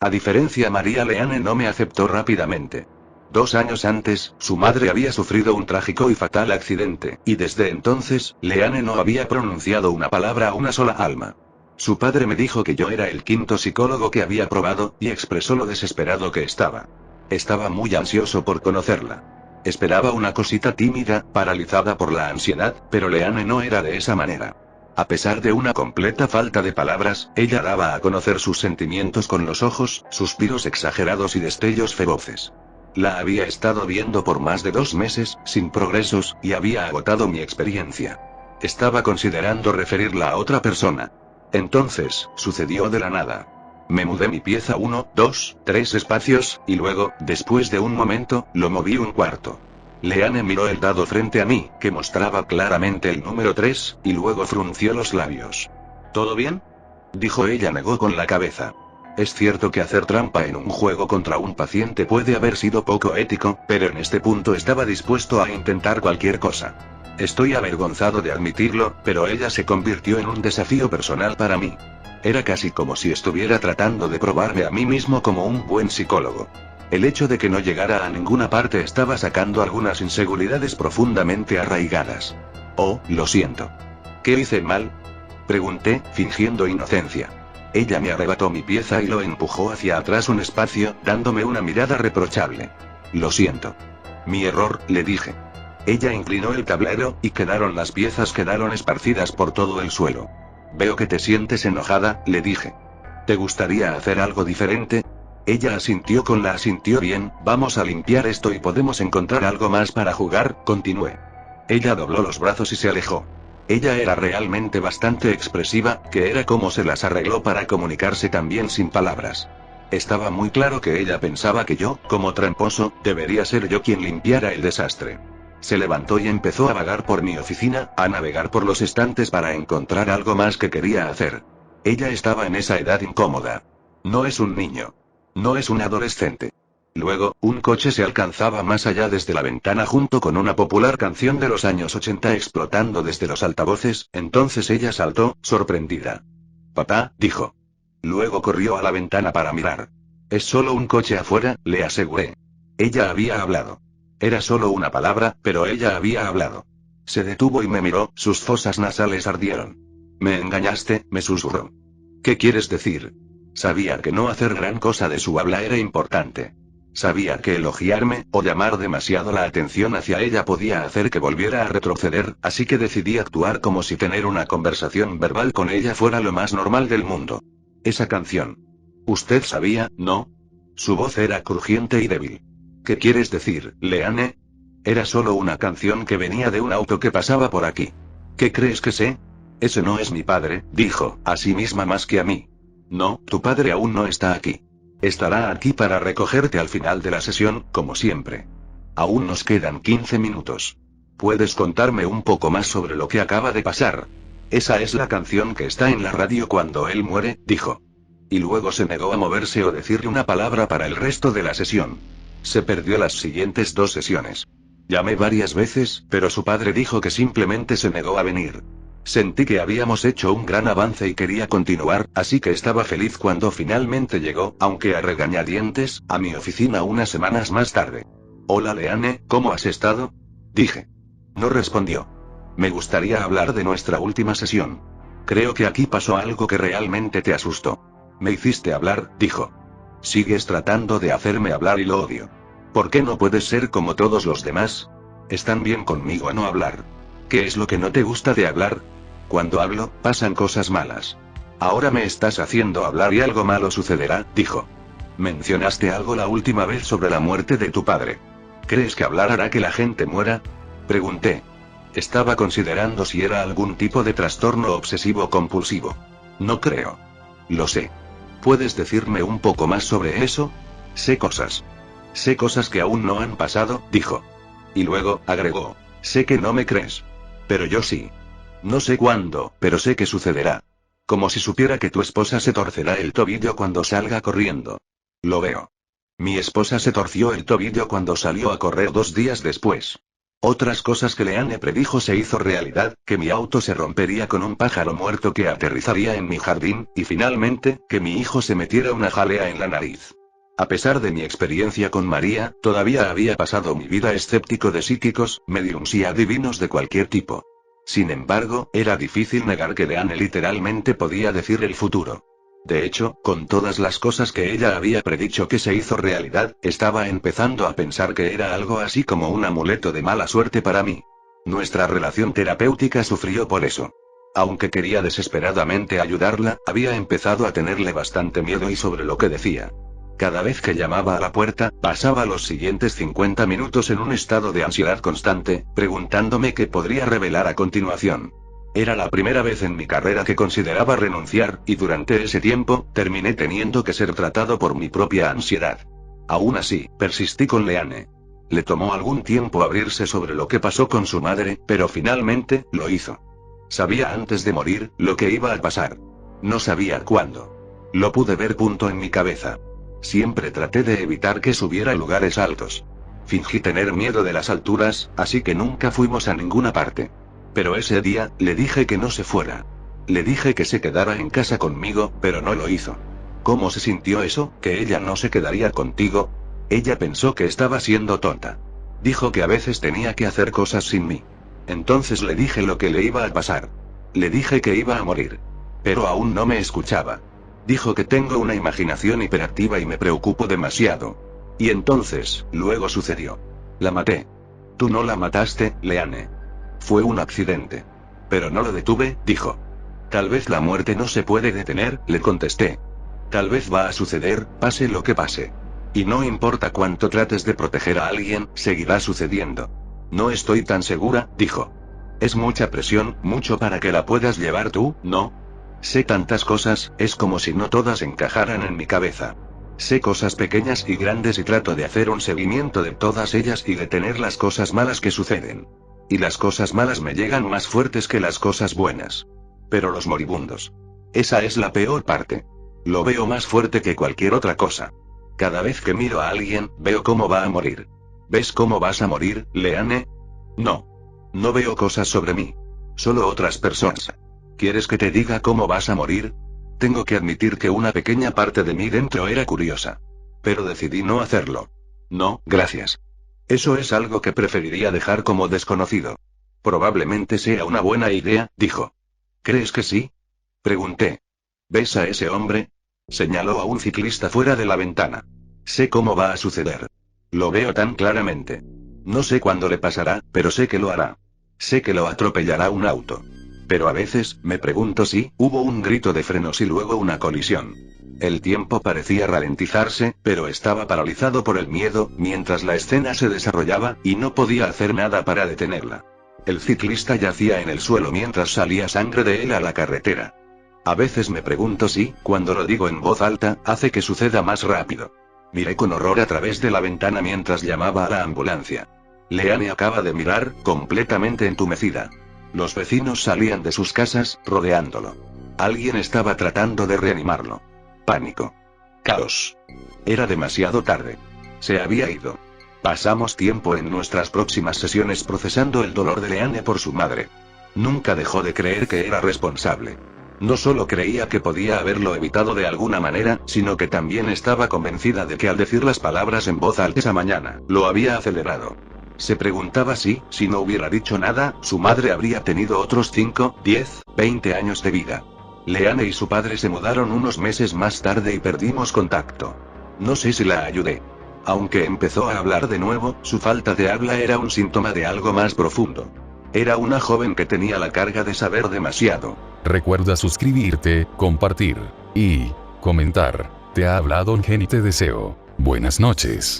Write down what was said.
A diferencia, María Leanne no me aceptó rápidamente. 2 años antes, su madre había sufrido un trágico y fatal accidente, y desde entonces, Leanne no había pronunciado una palabra a una sola alma. Su padre me dijo que yo era el 5.º psicólogo que había probado, y expresó lo desesperado que estaba. Estaba muy ansioso por conocerla. Esperaba una cosita tímida, paralizada por la ansiedad, pero Leanne no era de esa manera. A pesar de una completa falta de palabras, ella daba a conocer sus sentimientos con los ojos, suspiros exagerados y destellos feroces. La había estado viendo por más de 2 meses, sin progresos, y había agotado mi experiencia. Estaba considerando referirla a otra persona. Entonces, sucedió de la nada. Me mudé mi pieza 1, 2, 3 espacios, y luego, después de un momento, lo moví un cuarto. Leanne miró el dado frente a mí, que mostraba claramente el número 3, y luego frunció los labios. ¿Todo bien?, dijo ella. Negó con la cabeza. Es cierto que hacer trampa en un juego contra un paciente puede haber sido poco ético, pero en este punto estaba dispuesto a intentar cualquier cosa. Estoy avergonzado de admitirlo, pero ella se convirtió en un desafío personal para mí. Era casi como si estuviera tratando de probarme a mí mismo como un buen psicólogo. El hecho de que no llegara a ninguna parte estaba sacando algunas inseguridades profundamente arraigadas. Oh, lo siento. ¿Qué hice mal?, pregunté, fingiendo inocencia. Ella me arrebató mi pieza y lo empujó hacia atrás un espacio, dándome una mirada reprochable. Lo siento. Mi error, le dije. Ella inclinó el tablero, y las piezas quedaron esparcidas por todo el suelo. Veo que te sientes enojada, le dije. ¿Te gustaría hacer algo diferente? Ella asintió asintió bien. Vamos a limpiar esto y podemos encontrar algo más para jugar, continué. Ella dobló los brazos y se alejó. Ella era realmente bastante expresiva, que era como se las arregló para comunicarse tan bien sin palabras. Estaba muy claro que ella pensaba que yo, como tramposo, debería ser yo quien limpiara el desastre. Se levantó y empezó a vagar por mi oficina, a navegar por los estantes para encontrar algo más que quería hacer. Ella estaba en esa edad incómoda. No es un niño. No es un adolescente. Luego, un coche se alcanzaba más allá desde la ventana junto con una popular canción de los años 80 explotando desde los altavoces. Entonces ella saltó, sorprendida. «Papá», dijo. Luego corrió a la ventana para mirar. «Es solo un coche afuera», le aseguré. Ella había hablado. Era solo una palabra, pero ella había hablado. Se detuvo y me miró, sus fosas nasales ardieron. «Me engañaste», me susurró. «¿Qué quieres decir?». Sabía que no hacer gran cosa de su habla era importante. Sabía que elogiarme, o llamar demasiado la atención hacia ella podía hacer que volviera a retroceder, así que decidí actuar como si tener una conversación verbal con ella fuera lo más normal del mundo. Esa canción. Usted sabía, ¿no? Su voz era crujiente y débil. ¿Qué quieres decir, Leanne? Era solo una canción que venía de un auto que pasaba por aquí. ¿Qué crees que sé? Ese no es mi padre, dijo, a sí misma más que a mí. No, tu padre aún no está aquí. Estará aquí para recogerte al final de la sesión, como siempre. Aún nos quedan 15 minutos. ¿Puedes contarme un poco más sobre lo que acaba de pasar? Esa es la canción que está en la radio cuando él muere, dijo. Y luego se negó a moverse o decirle una palabra para el resto de la sesión. Se perdió las siguientes 2 sesiones. Llamé varias veces, pero su padre dijo que simplemente se negó a venir. Sentí que habíamos hecho un gran avance y quería continuar, así que estaba feliz cuando finalmente llegó, aunque a regañadientes, a mi oficina unas semanas más tarde. Hola Leanne, ¿cómo has estado?, dije. No respondió. Me gustaría hablar de nuestra última sesión. Creo que aquí pasó algo que realmente te asustó. Me hiciste hablar, dijo. Sigues tratando de hacerme hablar y lo odio. ¿Por qué no puedes ser como todos los demás? Están bien conmigo a no hablar. ¿Qué es lo que no te gusta de hablar? Cuando hablo, pasan cosas malas. Ahora me estás haciendo hablar y algo malo sucederá, dijo. Mencionaste algo la última vez sobre la muerte de tu padre. ¿Crees que hablar hará que la gente muera? Pregunté. Estaba considerando si era algún tipo de trastorno obsesivo compulsivo. No creo. Lo sé. ¿Puedes decirme un poco más sobre eso? Sé cosas. Sé cosas que aún no han pasado, dijo. Y luego, agregó. Sé que no me crees. Pero yo sí. No sé cuándo, pero sé que sucederá. Como si supiera que tu esposa se torcerá el tobillo cuando salga corriendo. Lo veo. Mi esposa se torció el tobillo cuando salió a correr 2 días después. Otras cosas que Leanne predijo se hizo realidad, que mi auto se rompería con un pájaro muerto que aterrizaría en mi jardín, y finalmente, que mi hijo se metiera una jalea en la nariz. A pesar de mi experiencia con María, todavía había pasado mi vida escéptico de psíquicos, mediums y adivinos de cualquier tipo. Sin embargo, era difícil negar que Leanne literalmente podía decir el futuro. De hecho, con todas las cosas que ella había predicho que se hizo realidad, estaba empezando a pensar que era algo así como un amuleto de mala suerte para mí. Nuestra relación terapéutica sufrió por eso. Aunque quería desesperadamente ayudarla, había empezado a tenerle bastante miedo y sobre lo que decía. Cada vez que llamaba a la puerta, pasaba los siguientes 50 minutos en un estado de ansiedad constante, preguntándome qué podría revelar a continuación. Era la primera vez en mi carrera que consideraba renunciar, y durante ese tiempo, terminé teniendo que ser tratado por mi propia ansiedad. Aún así, persistí con Leanne. Le tomó algún tiempo abrirse sobre lo que pasó con su madre, pero finalmente, lo hizo. Sabía antes de morir, lo que iba a pasar. No sabía cuándo. Lo pude ver en mi cabeza. Siempre traté de evitar que subiera a lugares altos. Fingí tener miedo de las alturas, así que nunca fuimos a ninguna parte. Pero ese día, le dije que no se fuera. Le dije que se quedara en casa conmigo, pero no lo hizo. ¿Cómo se sintió eso, que ella no se quedaría contigo? Ella pensó que estaba siendo tonta. Dijo que a veces tenía que hacer cosas sin mí. Entonces le dije lo que le iba a pasar. Le dije que iba a morir. Pero aún no me escuchaba. Dijo que tengo una imaginación hiperactiva y me preocupo demasiado. Y entonces, luego sucedió. La maté. Tú no la mataste, Leanne. Fue un accidente. Pero no lo detuve, dijo. Tal vez la muerte no se puede detener, le contesté. Tal vez va a suceder, pase lo que pase. Y no importa cuánto trates de proteger a alguien, seguirá sucediendo. No estoy tan segura, dijo. Es mucha presión, mucho para que la puedas llevar tú, ¿no? Sé tantas cosas, es como si no todas encajaran en mi cabeza. Sé cosas pequeñas y grandes y trato de hacer un seguimiento de todas ellas y detener las cosas malas que suceden. Y las cosas malas me llegan más fuertes que las cosas buenas. Pero los moribundos. Esa es la peor parte. Lo veo más fuerte que cualquier otra cosa. Cada vez que miro a alguien, veo cómo va a morir. ¿Ves cómo vas a morir, Leanne? No. No veo cosas sobre mí. Solo otras personas. ¿Quieres que te diga cómo vas a morir? Tengo que admitir que una pequeña parte de mí dentro era curiosa. Pero decidí no hacerlo. No, gracias. Eso es algo que preferiría dejar como desconocido. Probablemente sea una buena idea, dijo. ¿Crees que sí? Pregunté. ¿Ves a ese hombre? Señaló a un ciclista fuera de la ventana. Sé cómo va a suceder. Lo veo tan claramente. No sé cuándo le pasará, pero sé que lo hará. Sé que lo atropellará un auto. Pero a veces, me pregunto si, hubo un grito de frenos y luego una colisión. El tiempo parecía ralentizarse, pero estaba paralizado por el miedo, mientras la escena se desarrollaba, y no podía hacer nada para detenerla. El ciclista yacía en el suelo mientras salía sangre de él a la carretera. A veces me pregunto si, cuando lo digo en voz alta, hace que suceda más rápido. Miré con horror a través de la ventana mientras llamaba a la ambulancia. Leanne acaba de mirar, completamente entumecida. Los vecinos salían de sus casas, rodeándolo. Alguien estaba tratando de reanimarlo. Pánico. Caos. Era demasiado tarde. Se había ido. Pasamos tiempo en nuestras próximas sesiones procesando el dolor de Leanne por su madre. Nunca dejó de creer que era responsable. No solo creía que podía haberlo evitado de alguna manera, sino que también estaba convencida de que al decir las palabras en voz alta esa mañana, lo había acelerado. Se preguntaba si no hubiera dicho nada, su madre habría tenido otros 5, 10, 20 años de vida. Leanne y su padre se mudaron unos meses más tarde y perdimos contacto. No sé si la ayudé. Aunque empezó a hablar de nuevo, su falta de habla era un síntoma de algo más profundo. Era una joven que tenía la carga de saber demasiado. Recuerda suscribirte, compartir y comentar. Te ha hablado Ongen y te deseo buenas noches.